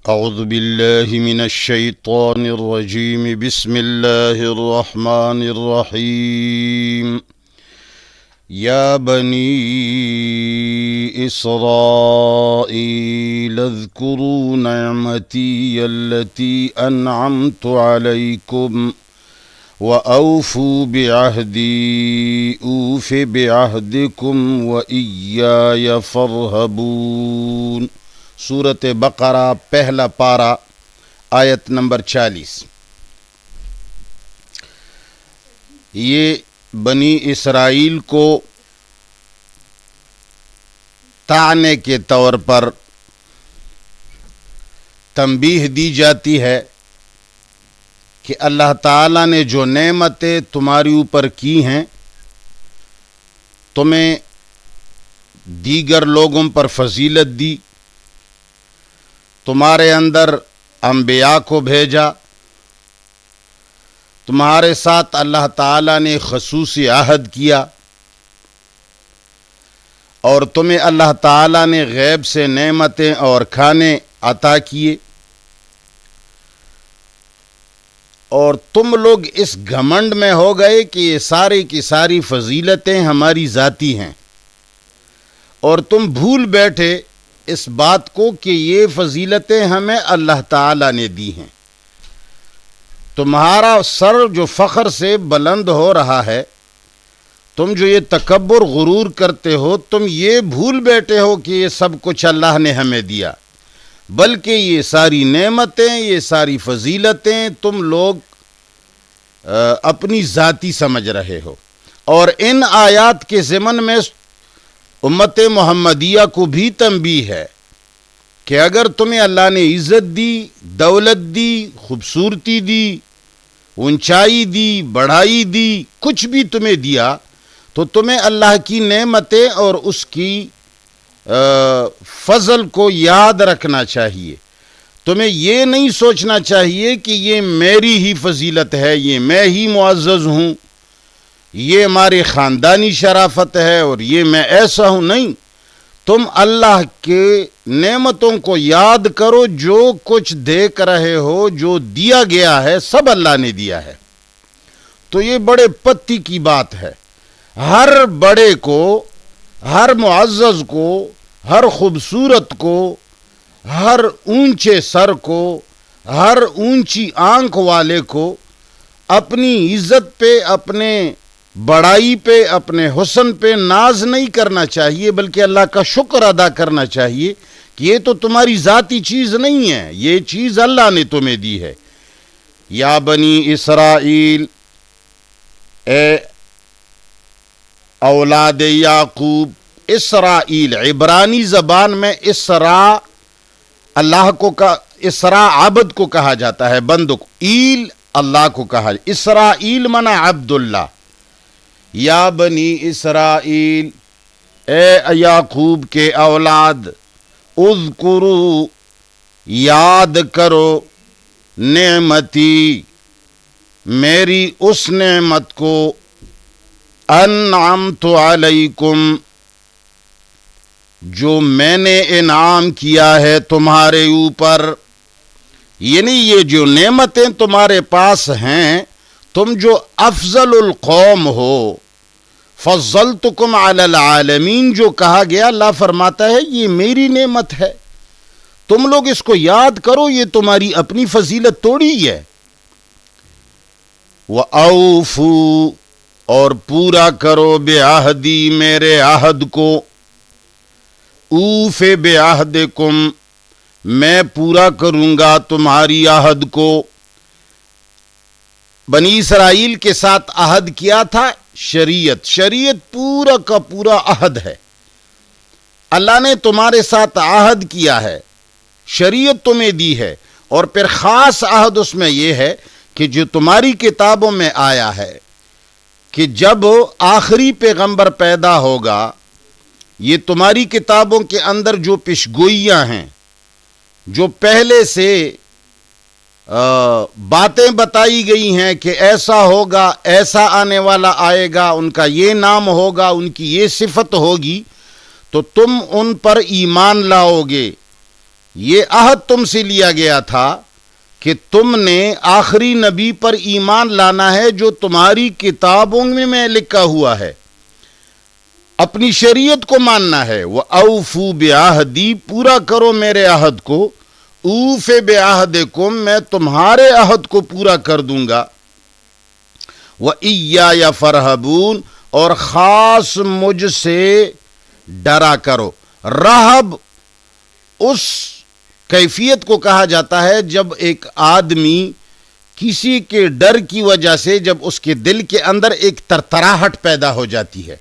اعوذ باللہ من الشیطان الرجیم بسم اللہ الرحمن الرحیم یا بنی اسرائیل اذکروا نعمتی التي انعمت علیکم وأوفوا بعهدي أوف بعهدكم وإياي فارهبون۔ سورۃ بقرہ پہلا پارہ آیت نمبر 40۔ یہ بنی اسرائیل کو طعنے کے طور پر تنبیہ دی جاتی ہے کہ اللہ تعالیٰ نے جو نعمتیں تمہاری اوپر کی ہیں تمہیں دیگر لوگوں پر فضیلت دی، تمہارے اندر انبیاء کو بھیجا، تمہارے ساتھ اللہ تعالیٰ نے خصوصی عہد کیا، اور تمہیں اللہ تعالیٰ نے غیب سے نعمتیں اور کھانے عطا کیے، اور تم لوگ اس گھمنڈ میں ہو گئے کہ یہ ساری کی ساری فضیلتیں ہماری ذاتی ہیں، اور تم بھول بیٹھے اس بات کو کہ یہ فضیلتیں ہمیں اللہ تعالیٰ نے دی ہیں۔ تمہارا سر جو فخر سے بلند ہو رہا ہے، تم جو یہ تکبر غرور کرتے ہو، تم یہ بھول بیٹھے ہو کہ یہ سب کچھ اللہ نے ہمیں دیا، بلکہ یہ ساری نعمتیں، یہ ساری فضیلتیں تم لوگ اپنی ذاتی سمجھ رہے ہو۔ اور ان آیات کے ضمن میں امت محمدیہ کو بھی تنبیہ ہے کہ اگر تمہیں اللہ نے عزت دی، دولت دی، خوبصورتی دی، اونچائی دی، بڑھائی دی، کچھ بھی تمہیں دیا، تو تمہیں اللہ کی نعمتیں اور اس کی فضل کو یاد رکھنا چاہیے۔ تمہیں یہ نہیں سوچنا چاہیے کہ یہ میری ہی فضیلت ہے، یہ میں ہی معزز ہوں، یہ ہماری خاندانی شرافت ہے اور یہ میں ایسا ہوں۔ نہیں، تم اللہ کے نعمتوں کو یاد کرو، جو کچھ دیکھ رہے ہو، جو دیا گیا ہے سب اللہ نے دیا ہے۔ تو یہ بڑے پتی کی بات ہے۔ ہر بڑے کو، ہر معزز کو، ہر خوبصورت کو، ہر اونچے سر کو، ہر اونچی آنکھ والے کو اپنی عزت پہ، اپنے بڑائی پہ، اپنے حسن پہ ناز نہیں کرنا چاہیے، بلکہ اللہ کا شکر ادا کرنا چاہیے کہ یہ تو تمہاری ذاتی چیز نہیں ہے، یہ چیز اللہ نے تمہیں دی ہے۔ یا بنی اسرائیل، اے اولاد یعقوب۔ اسرائیل عبرانی زبان میں اسرا اللہ کو اسرا عبد کو کہا جاتا ہے، بندو کو، ایل اللہ کو کہا جاتا ہے۔ اسرائیل منا عبداللہ۔ یا بنی اسرائیل، اے یعقوب کے اولاد، اذکروا، یاد کرو، نعمتی، میری اس نعمت کو، انعمت علیکم، جو میں نے انعام کیا ہے تمہارے اوپر۔ یعنی یہ جو نعمتیں تمہارے پاس ہیں، تم جو افضل القوم ہو، فضلتکم علی العالمین جو کہا گیا، اللہ فرماتا ہے یہ میری نعمت ہے، تم لوگ اس کو یاد کرو، یہ تمہاری اپنی فضیلت توڑی ہے۔ وَأَوْفُوا، اور پورا کرو، بعہدی، میرے عہد کو، اوف بعہدکم، میں پورا کروں گا تمہاری عہد کو۔ بنی اسرائیل کے ساتھ عہد کیا تھا؟ شریعت پورا کا پورا عہد ہے۔ اللہ نے تمہارے ساتھ عہد کیا ہے، شریعت تمہیں دی ہے، اور پھر خاص عہد اس میں یہ ہے کہ جو تمہاری کتابوں میں آیا ہے کہ جب آخری پیغمبر پیدا ہوگا، یہ تمہاری کتابوں کے اندر جو پیشگوئیاں ہیں، جو پہلے سے باتیں بتائی گئی ہیں کہ ایسا ہوگا، ایسا آنے والا آئے گا، ان کا یہ نام ہوگا، ان کی یہ صفت ہوگی، تو تم ان پر ایمان لاؤ گے، یہ عہد تم سے لیا گیا تھا کہ تم نے آخری نبی پر ایمان لانا ہے جو تمہاری کتابوں میں لکھا ہوا ہے، اپنی شریعت کو ماننا ہے۔ وَأَوْفُوا بِعَهْدِي، پورا کرو میرے عہد کو، اوف بِعَهْدِكُمْ، میں تمہارے عہد کو پورا کر دوں گا۔ وَإِيَّايَ فَارْهَبُونَ، اور خاص مجھ سے ڈرا کرو۔ رہب اس کیفیت کو کہا جاتا ہے جب ایک آدمی کسی کے ڈر کی وجہ سے جب اس کے دل کے اندر ایک ترتراہٹ پیدا ہو جاتی ہے،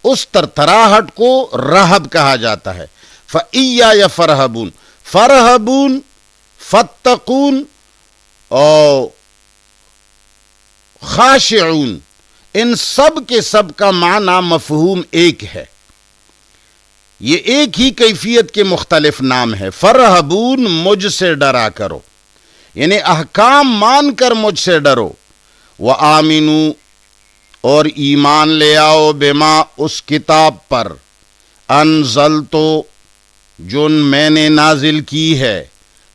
اس ترتراہٹ کو رہب کہا جاتا ہے۔ فَإِيَّايَ فَارْهَبُونَ، فَارْهَبُونَ، فَاتَّقُونَ اور خاشعون، ان سب کے سب کا معنی مفہوم ایک ہے، یہ ایک ہی کیفیت کے مختلف نام ہے۔ فَارْهَبُونَ، مجھ سے ڈرا کرو، یعنی احکام مان کر مجھ سے ڈرو۔ وَآمِنُوا، اور ایمان لے آؤ، بما، اس کتاب پر، انزلتو، جو میں نے نازل کی ہے۔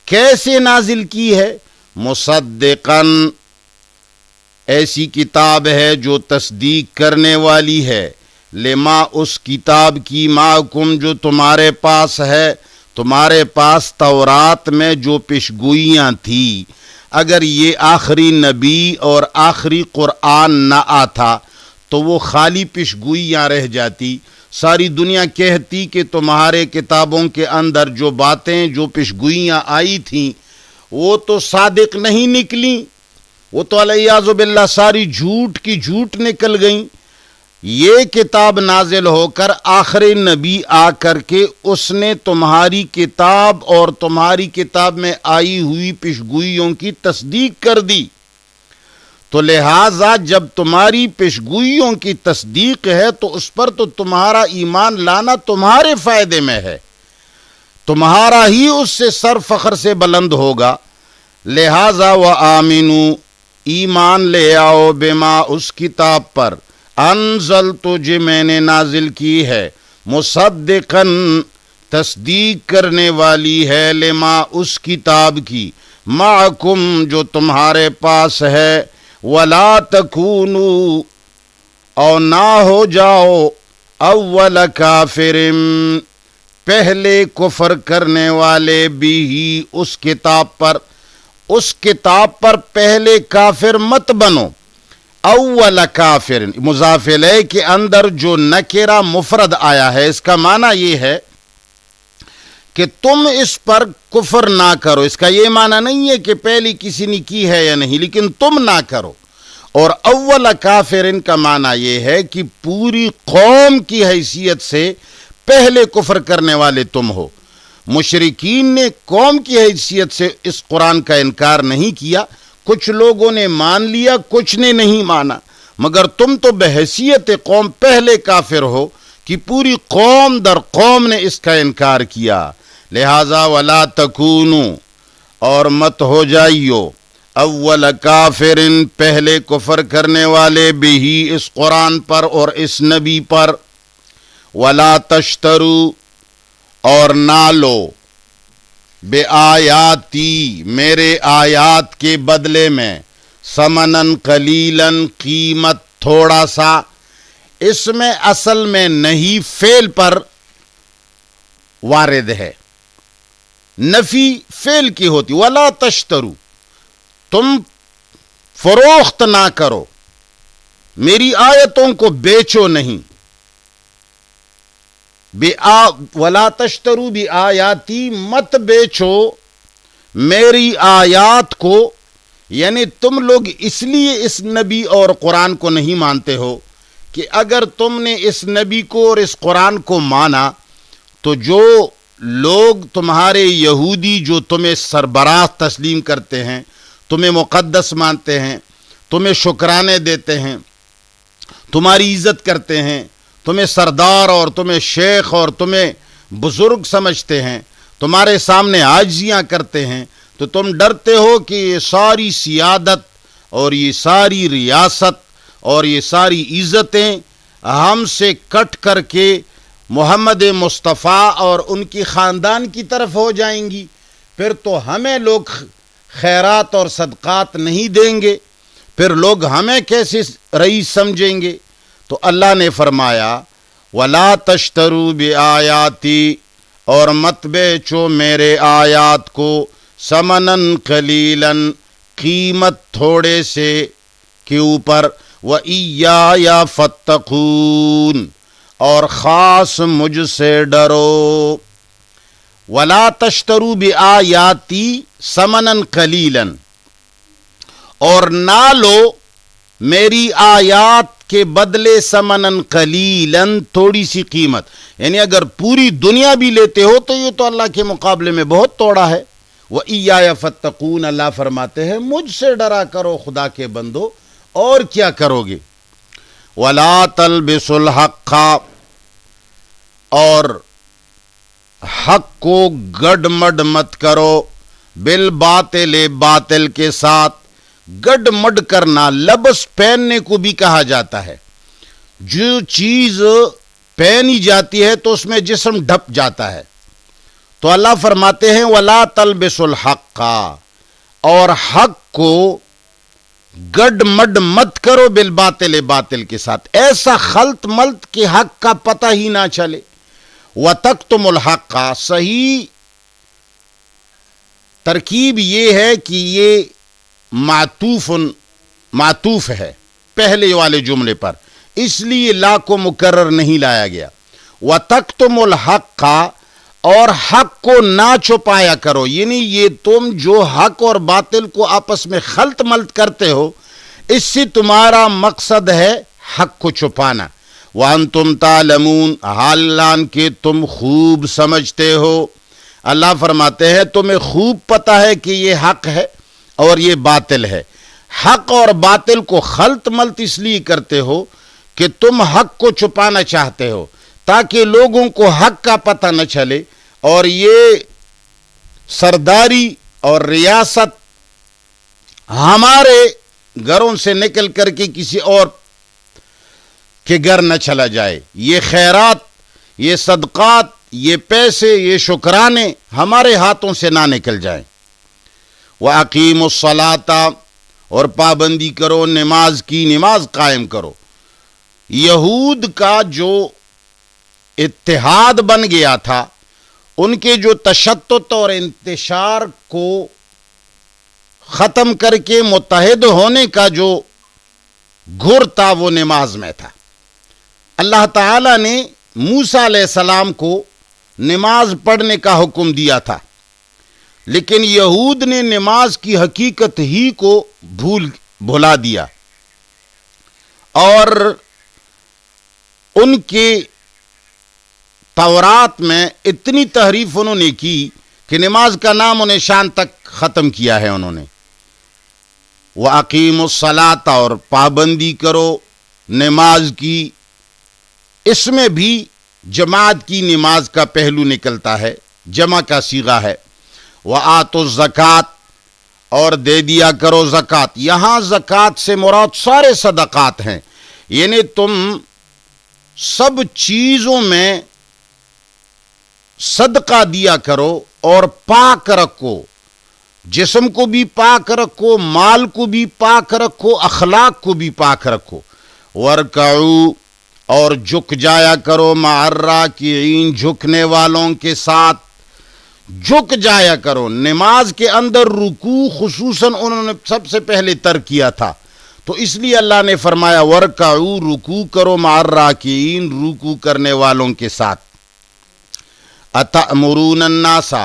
کیسے نازل کی ہے؟ مصدقاً، ایسی کتاب ہے جو تصدیق کرنے والی ہے، لما، اس کتاب کی، معکم، جو تمہارے پاس ہے، تمہارے پاس تورات میں جو پیشگوئیاں تھی۔ اگر یہ آخری نبی اور آخری قرآن نہ آتا تو وہ خالی پیشگوئیاں رہ جاتی، ساری دنیا کہتی کہ تمہارے کتابوں کے اندر جو باتیں، جو پیشگوئیاں آئی تھیں وہ تو صادق نہیں نکلیں، وہ تو علیاذ باللہ ساری جھوٹ کی جھوٹ نکل گئیں۔ یہ کتاب نازل ہو کر آخری نبی آ کر کے اس نے تمہاری کتاب اور تمہاری کتاب میں آئی ہوئی پیشگوئیوں کی تصدیق کر دی، تو لہٰذا جب تمہاری پیشگوئیوں کی تصدیق ہے تو اس پر تو تمہارا ایمان لانا تمہارے فائدے میں ہے، تمہارا ہی اس سے سر فخر سے بلند ہوگا۔ لہٰذا وآمنوا، ایمان لے آؤ، بما، اس کتاب پر، انزلتو، جو میں نے نازل کی ہے، مصدقاً، تصدیق کرنے والی ہے، لما، اس کتاب کی، معکم، جو تمہارے پاس ہے، ولا تکونوا، اور نہ ہو جاؤ، اول کافر، پہلے کفر کرنے والے، بھی، اس کتاب پر، اس کتاب پر پہلے کافر مت بنو۔ اول کافر، مضاف الیہ کے اندر جو نکرہ مفرد آیا ہے، اس کا معنی یہ ہے کہ تم اس پر کفر نہ کرو۔ اس کا یہ معنی نہیں ہے کہ پہلی کسی نے کی ہے یا نہیں، لیکن تم نہ کرو۔ اور اول کافرن کا معنی یہ ہے کہ پوری قوم کی حیثیت سے پہلے کفر کرنے والے تم ہو۔ مشرکین نے قوم کی حیثیت سے اس قرآن کا انکار نہیں کیا، کچھ لوگوں نے مان لیا، کچھ نے نہیں مانا، مگر تم تو بحیثیت قوم پہلے کافر ہو کہ پوری قوم در قوم نے اس کا انکار کیا۔ لہذا ولا تکونوا، اور مت ہو جائیو، اول کافرن، پہلے کفر کرنے والے، بھی، اس قرآن پر اور اس نبی پر، ولا تشترو، اور نہ لو، بے آیاتی، میرے آیات کے بدلے میں، ثمنن قلیلاً، قیمت تھوڑا سا، اس میں اصل میں نہیں فعل پر وارد ہے، نفی فعل کی ہوتی، ولا تشترو، تم فروخت نہ کرو، میری آیتوں کو بیچو نہیں، ولا تشترو بآیاتی، مت بیچو میری آیات کو، یعنی تم لوگ اس لیے اس نبی اور قرآن کو نہیں مانتے ہو کہ اگر تم نے اس نبی کو اور اس قرآن کو مانا تو جو لوگ تمہارے یہودی جو تمہیں سربراہ تسلیم کرتے ہیں، تمہیں مقدس مانتے ہیں، تمہیں شکرانے دیتے ہیں، تمہاری عزت کرتے ہیں، تمہیں سردار اور تمہیں شیخ اور تمہیں بزرگ سمجھتے ہیں، تمہارے سامنے عاجزیاں کرتے ہیں، تو تم ڈرتے ہو کہ یہ ساری سیادت اور یہ ساری ریاست اور یہ ساری عزتیں ہم سے کٹ کر کے محمد مصطفیٰ اور ان کی خاندان کی طرف ہو جائیں گی، پھر تو ہمیں لوگ خیرات اور صدقات نہیں دیں گے، پھر لوگ ہمیں کیسے رئیس سمجھیں گے؟ تو اللہ نے فرمایا وَلَا تَشْتَرُوا بِآيَاتِي، اور مت بیچو میرے آیات کو، ثمناً قلیلاً، قیمت تھوڑے سے کے اوپر، وَإِيَّايَ فَاتَّقُونِ، اور خاص مجھ سے ڈرو۔ وَلَا تَشْتَرُوا بِآيَاتِي ثَمَنًا قَلِيلًا، اور نہ لو میری آیات کے بدلے ثمنًا قلیلاً، تھوڑی سی قیمت، یعنی اگر پوری دنیا بھی لیتے ہو تو یہ تو اللہ کے مقابلے میں بہت توڑا ہے۔ وَإِيَّايَ فَاتَّقُونَ، اللہ فرماتے ہیں مجھ سے ڈرا کرو خدا کے بندو، اور کیا کرو گے؟ وَلَا تَلْبِسُوا الْحَقَّ، اور حق کو گڈ مڈ مت کرو، بالباطل، باطل کے ساتھ۔ گڈ مڈ کرنا لبس پہننے کو بھی کہا جاتا ہے، جو چیز پہنی جاتی ہے تو اس میں جسم ڈھپ جاتا ہے۔ تو اللہ فرماتے ہیں وَلَا تَلْبِسُوا الْحَقَّ، اور حق کو گڈ مڈ مت کرو، بالباطل، باطل کے ساتھ، ایسا خلط ملط کہ حق کا پتہ ہی نہ چلے۔ وَتَكْتُمُوا الْحَقَّ، صحیح ترکیب یہ ہے کہ یہ معطوف ہے پہلے والے جملے پر، اس لیے لا کو مکرر نہیں لایا گیا۔ وَتَكْتُمُوا الْحَقَّ، اور حق کو نہ چھپایا کرو، یعنی یہ تم جو حق اور باطل کو آپس میں خلط ملط کرتے ہو، اس سے تمہارا مقصد ہے حق کو چھپانا۔ وَأَنْتُمْ تَعْلَمُونَ، حالانکہ تم خوب سمجھتے ہو۔ اللہ فرماتے ہیں تمہیں خوب پتہ ہے کہ یہ حق ہے اور یہ باطل ہے۔ حق اور باطل کو خلط ملط اس لیے کرتے ہو کہ تم حق کو چھپانا چاہتے ہو تاکہ لوگوں کو حق کا پتہ نہ چلے، اور یہ سرداری اور ریاست ہمارے گھروں سے نکل کر کے کسی اور کے گھر نہ چلا جائے، یہ خیرات، یہ صدقات، یہ پیسے، یہ شکرانے ہمارے ہاتھوں سے نہ نکل جائیں۔ وَأَقِيمُوا الصَّلَاةَ، اور پابندی کرو نماز کی، نماز قائم کرو۔ یہود کا جو اتحاد بن گیا تھا، ان کے جو تشتت اور انتشار کو ختم کر کے متحد ہونے کا جو گھر تھا، وہ نماز میں تھا۔ اللہ تعالیٰ نے موسیٰ علیہ السلام کو نماز پڑھنے کا حکم دیا تھا، لیکن یہود نے نماز کی حقیقت ہی کو بھلا دیا، اور ان کے تورات میں اتنی تحریف انہوں نے کی کہ نماز کا نام و نشان تک ختم کیا ہے انہوں نے۔ وَأَقِيمُوا الصَّلَاةَ، اور پابندی کرو نماز کی، اس میں بھی جماعت کی نماز کا پہلو نکلتا ہے، جمع کا صیغہ ہے۔ وَآتُوا الزَّکَاةَ، اور دے دیا کرو زکوٰۃ۔ یہاں زکوٰۃ سے مراد سارے صدقات ہیں، یعنی تم سب چیزوں میں صدقہ دیا کرو اور پاک رکھو، جسم کو بھی پاک رکھو، مال کو بھی پاک رکھو، اخلاق کو بھی پاک رکھو۔ وَارْكَعُوا، اور جھک جایا کرو، مع الراکعین، جھکنے والوں کے ساتھ جھک جایا کرو۔ نماز کے اندر رکوع خصوصاً انہوں نے سب سے پہلے ترک کیا تھا، تو اس لیے اللہ نے فرمایا وَارْكَعُوا، رکوع کرو، مع الراکعین، رکوع کرنے والوں کے ساتھ۔ اَتَأْمُرُونَ النَّاسَ،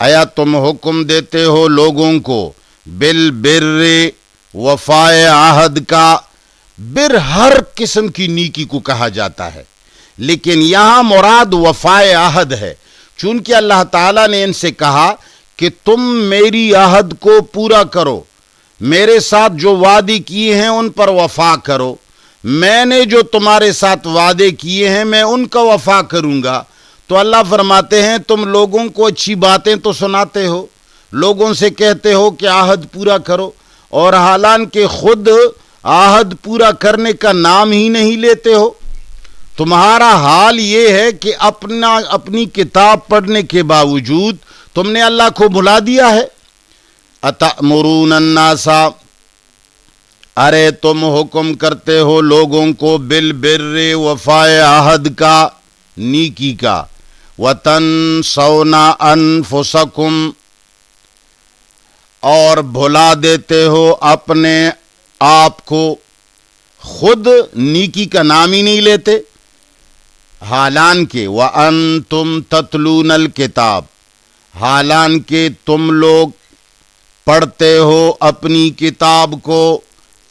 آیا تم حکم دیتے ہو لوگوں کو، بالبر، وفائے عہد کا۔ بر ہر قسم کی نیکی کو کہا جاتا ہے، لیکن یہاں مراد وفائے عہد ہے، چونکہ اللہ تعالیٰ نے ان سے کہا کہ تم میری عہد کو پورا کرو، میرے ساتھ جو وعدے کیے ہیں ان پر وفا کرو، میں نے جو تمہارے ساتھ وعدے کیے ہیں میں ان کا وفا کروں گا۔ تو اللہ فرماتے ہیں تم لوگوں کو اچھی باتیں تو سناتے ہو، لوگوں سے کہتے ہو کہ عہد پورا کرو، اور حالانکہ خود عہد پورا کرنے کا نام ہی نہیں لیتے ہو۔ تمہارا حال یہ ہے کہ اپنی کتاب پڑھنے کے باوجود تم نے اللہ کو بھلا دیا ہے. اتأمرون الناس، ارے تم حکم کرتے ہو لوگوں کو بالبر، وفائے عہد کا، نیکی کا، وتنسون انفسکم، اور بھلا دیتے ہو اپنے آپ کو، خود نیکی کا نام ہی نہیں لیتے. حالانکہ وَأَنْتُمْ تَتْلُونَ الْكِتَابَ، حالانکہ تم لوگ پڑھتے ہو اپنی کتاب کو.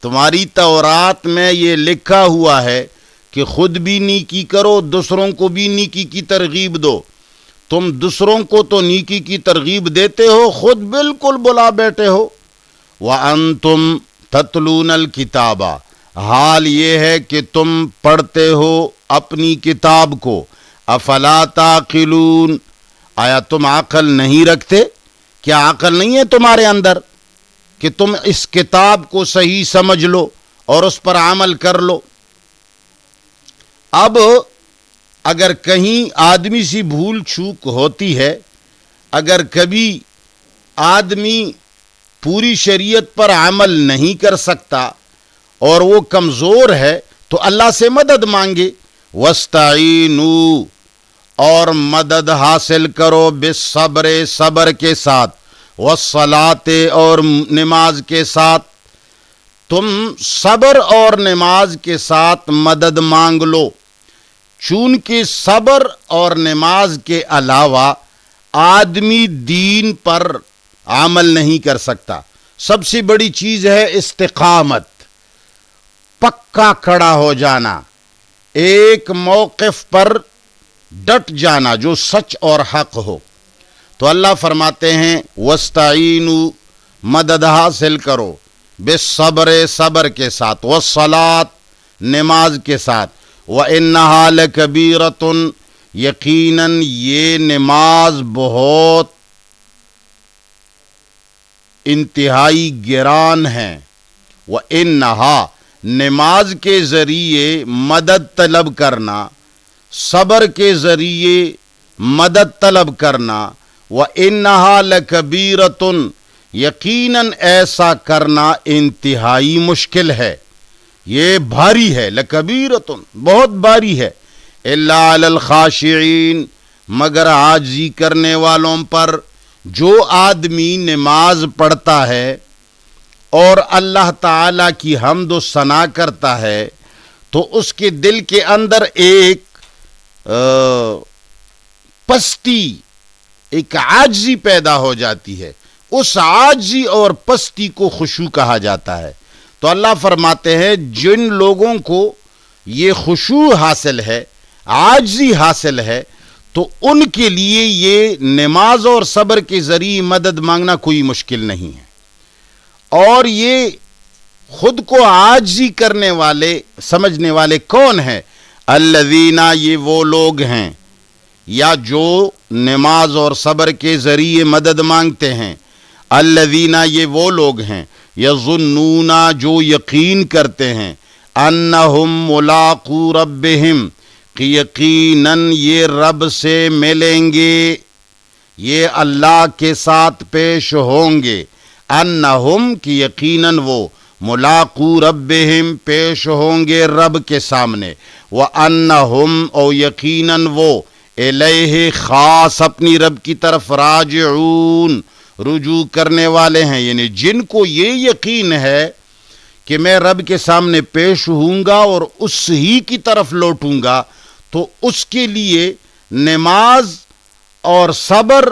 تمہاری تورات میں یہ لکھا ہوا ہے کہ خود بھی نیکی کرو، دوسروں کو بھی نیکی کی ترغیب دو. تم دوسروں کو تو نیکی کی ترغیب دیتے ہو، خود بالکل بلا بیٹھے ہو. وَأَنْتُمْ تَتْلُونَ الْكِتَابَ، حال یہ ہے کہ تم پڑھتے ہو اپنی کتاب کو. افلا تعقلون، آیا تم عقل نہیں رکھتے؟ کیا عقل نہیں ہے تمہارے اندر کہ تم اس کتاب کو صحیح سمجھ لو اور اس پر عمل کر لو؟ اب اگر کہیں آدمی سی بھول چوک ہوتی ہے، اگر کبھی آدمی پوری شریعت پر عمل نہیں کر سکتا اور وہ کمزور ہے تو اللہ سے مدد مانگے. وَاسْتَعِینُوا، اور مدد حاصل کرو، بالصبر، صبر کے ساتھ، والصلاۃ، اور نماز کے ساتھ. تم صبر اور نماز کے ساتھ مدد مانگ لو. چونکہ صبر اور نماز کے علاوہ آدمی دین پر عمل نہیں کر سکتا. سب سے بڑی چیز ہے استقامت، پکا کھڑا ہو جانا، ایک موقف پر ڈٹ جانا جو سچ اور حق ہو. تو اللہ فرماتے ہیں وَاسْتَعِینُوا، مدد حاصل کرو، بالصبر، صبر کے ساتھ، والصلاۃ، نماز کے ساتھ، وَإِنَّهَا لَكَبِيرَةٌ، یقیناً یہ نماز بہت انتہائی گران ہے. وَإِنَّهَا، نماز کے ذریعے مدد طلب کرنا، صبر کے ذریعے مدد طلب کرنا. وَإِنَّهَا لَكَبِيرَةٌ، یقیناً ایسا کرنا انتہائی مشکل ہے، یہ بھاری ہے. لَكَبِيرَةٌ، بہت بھاری ہے. إِلَّا عَلَى الْخَاشِعِينَ، مگر عاجزی کرنے والوں پر. جو آدمی نماز پڑھتا ہے اور اللہ تعالیٰ کی حمد و ثنا کرتا ہے تو اس کے دل کے اندر ایک پستی، ایک عاجزی پیدا ہو جاتی ہے. اس عاجزی اور پستی کو خشوع کہا جاتا ہے. تو اللہ فرماتے ہیں جن لوگوں کو یہ خشوع حاصل ہے، عاجزی حاصل ہے، تو ان کے لیے یہ نماز اور صبر کے ذریعے مدد مانگنا کوئی مشکل نہیں ہے. اور یہ خود کو عاجزی کرنے والے، سمجھنے والے کون ہیں؟ الذین، یہ وہ لوگ ہیں یا جو نماز اور صبر کے ذریعے مدد مانگتے ہیں. الذین، یہ وہ لوگ ہیں، یظنون، جو یقین کرتے ہیں، انہم ملاقو ربہم، کہ یقیناً یہ رب سے ملیں گے، یہ اللہ کے ساتھ پیش ہوں گے. انہم، کہ یقیناً وہ، ملاقو ربہم، پیش ہوں گے رب کے سامنے. وانہم، اور یقیناً وہ، الیہ، خاص اپنی رب کی طرف، راجعون، رجوع کرنے والے ہیں. یعنی جن کو یہ یقین ہے کہ میں رب کے سامنے پیش ہوں گا اور اس ہی کی طرف لوٹوں گا، تو اس کے لیے نماز اور صبر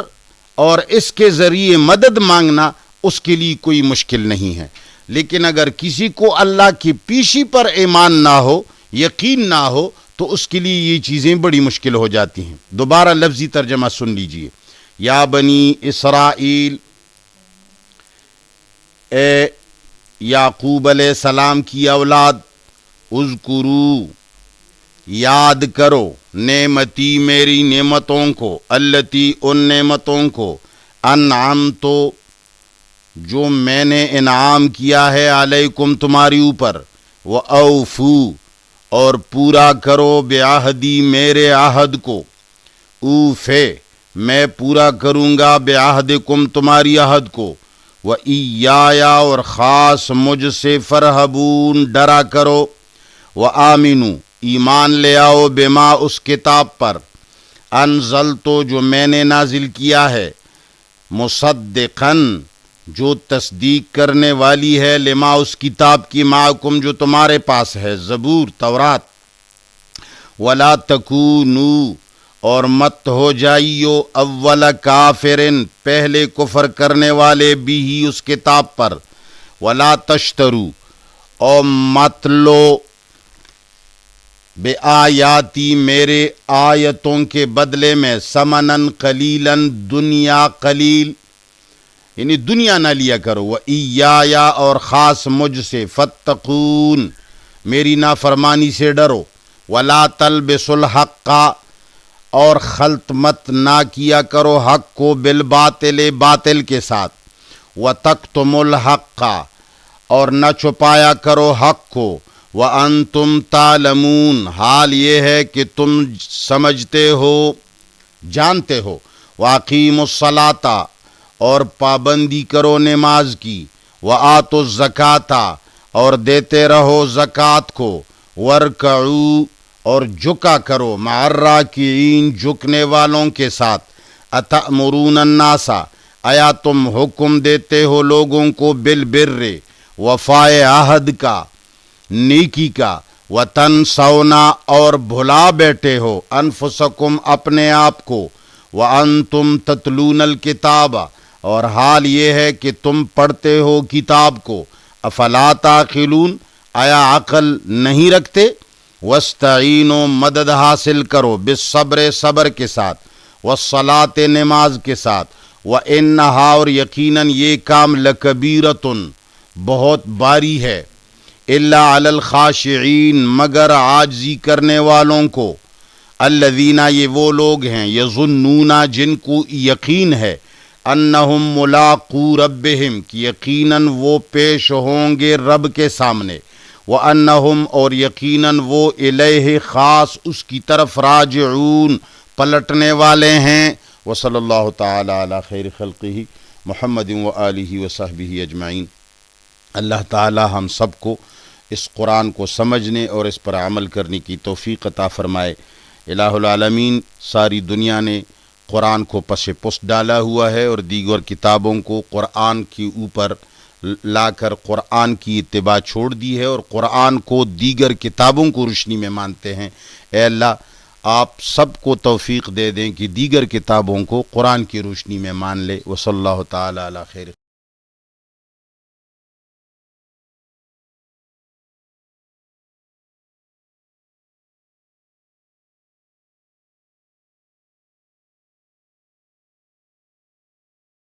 اور اس کے ذریعے مدد مانگنا اس کے لیے کوئی مشکل نہیں ہے. لیکن اگر کسی کو اللہ کی پیشی پر ایمان نہ ہو، یقین نہ ہو، تو اس کے لیے یہ چیزیں بڑی مشکل ہو جاتی ہیں. دوبارہ لفظی ترجمہ سن لیجئے. یا بنی اسرائیل، اے یعقوب علیہ السلام کی اولاد، اذکرو، یاد کرو، نعمتی، میری نعمتوں کو، التی، ان نعمتوں کو، انعمت، جو میں نے انعام کیا ہے، علیکم، تمہاری اوپر، وَأَوْفُوا، اور پورا کرو، بعہدی، میرے عہد کو. اوفے، میں پورا کروں گا بعہدکم تمہاری عہد کو، وَإِيَّايَ اور خاص مجھ سے فرحبون ڈرا کرو، وَآمِنُوا ایمان لے آؤ بما اس کتاب پر، انزلتو جو میں نے نازل کیا ہے، مصدقاً جو تصدیق کرنے والی ہے، لما اس کتاب کی معکم جو تمہارے پاس ہے، زبور تورات، ولا تکونوا اور مت ہو جائیو اول کافرن پہلے کفر کرنے والے بھی ہی اس کتاب پر، ولا تشترو اور مت لو بے آیاتی میرے آیتوں کے بدلے میں ثمنن قلیلاً دنیا قلیل، یعنی دنیا نہ لیا کرو، وَإِيَّايَ اور خاص مجھ سے، فَاتَّقُونَ میری نافرمانی سے ڈرو، وَلَا تَلْبِسُوا الْحَقَّ اور خلط مت نہ کیا کرو حق کو بالباطل باطل کے ساتھ، وَتَكْتُمُوا الْحَقَّ اور نہ چھپایا کرو حق کو، وَأَنْتُمْ تَعْلَمُونَ حال یہ ہے کہ تم سمجھتے ہو جانتے ہو، وَأَقِیمُوا الصَّلَاةَ اور پابندی کرو نماز کی، وَآتُوا الزَّکَاةَ اور دیتے رہو زکوٰۃ کو، وَارْکَعُوا اور جھکا کرو مع الراکعین جھکنے والوں کے ساتھ، أَتَأْمُرُونَ النَّاسَ آیا تم حکم دیتے ہو لوگوں کو بالبر وفائے عہد کا نیکی کا، وَتَنْسَوْنَ اور بھلا بیٹھے ہو انفسکم اپنے آپ کو، وَأَنْتُمْ تَتْلُونَ الْكِتَابَ اور حال یہ ہے کہ تم پڑھتے ہو کتاب کو، افلا تعقلون آیا عقل نہیں رکھتے، وَاسْتَعِینُوا مدد حاصل کرو بالصبر صبر کے ساتھ، وَالصَّلَاةِ نماز کے ساتھ، وَإِنَّهَا اور یقیناً یہ کام لَكَبِيرَةٌ بہت باری ہے، إِلَّا عَلَى الْخَاشِعِينَ مگر عاجزی کرنے والوں کو، الذین یہ وہ لوگ ہیں، یظنون جن کو یقین ہے، انہم ملاقو ربہم کہ یقیناً وہ پیش ہوں گے رب کے سامنے، وانہم اور یقیناً وہ الیہ خاص اس کی طرف راجعون پلٹنے والے ہیں۔ وصلی اللہ تعالی علی خیر خلقہ محمد وآلہ وصحبہ اجمعین۔ اللہ تعالی ہم سب کو اس قرآن کو سمجھنے اور اس پر عمل کرنے کی توفیق عطا فرمائے۔ الہ العالمین ساری دنیا نے قرآن کو پس پشت ڈالا ہوا ہے اور دیگر کتابوں کو قرآن کے اوپر لا کر قرآن کی اتباع چھوڑ دی ہے اور قرآن کو دیگر کتابوں کو روشنی میں مانتے ہیں۔ اے اللہ آپ سب کو توفیق دے دیں کہ دیگر کتابوں کو قرآن کی روشنی میں مان لے۔ وصلی اللہ تعالی علی خیر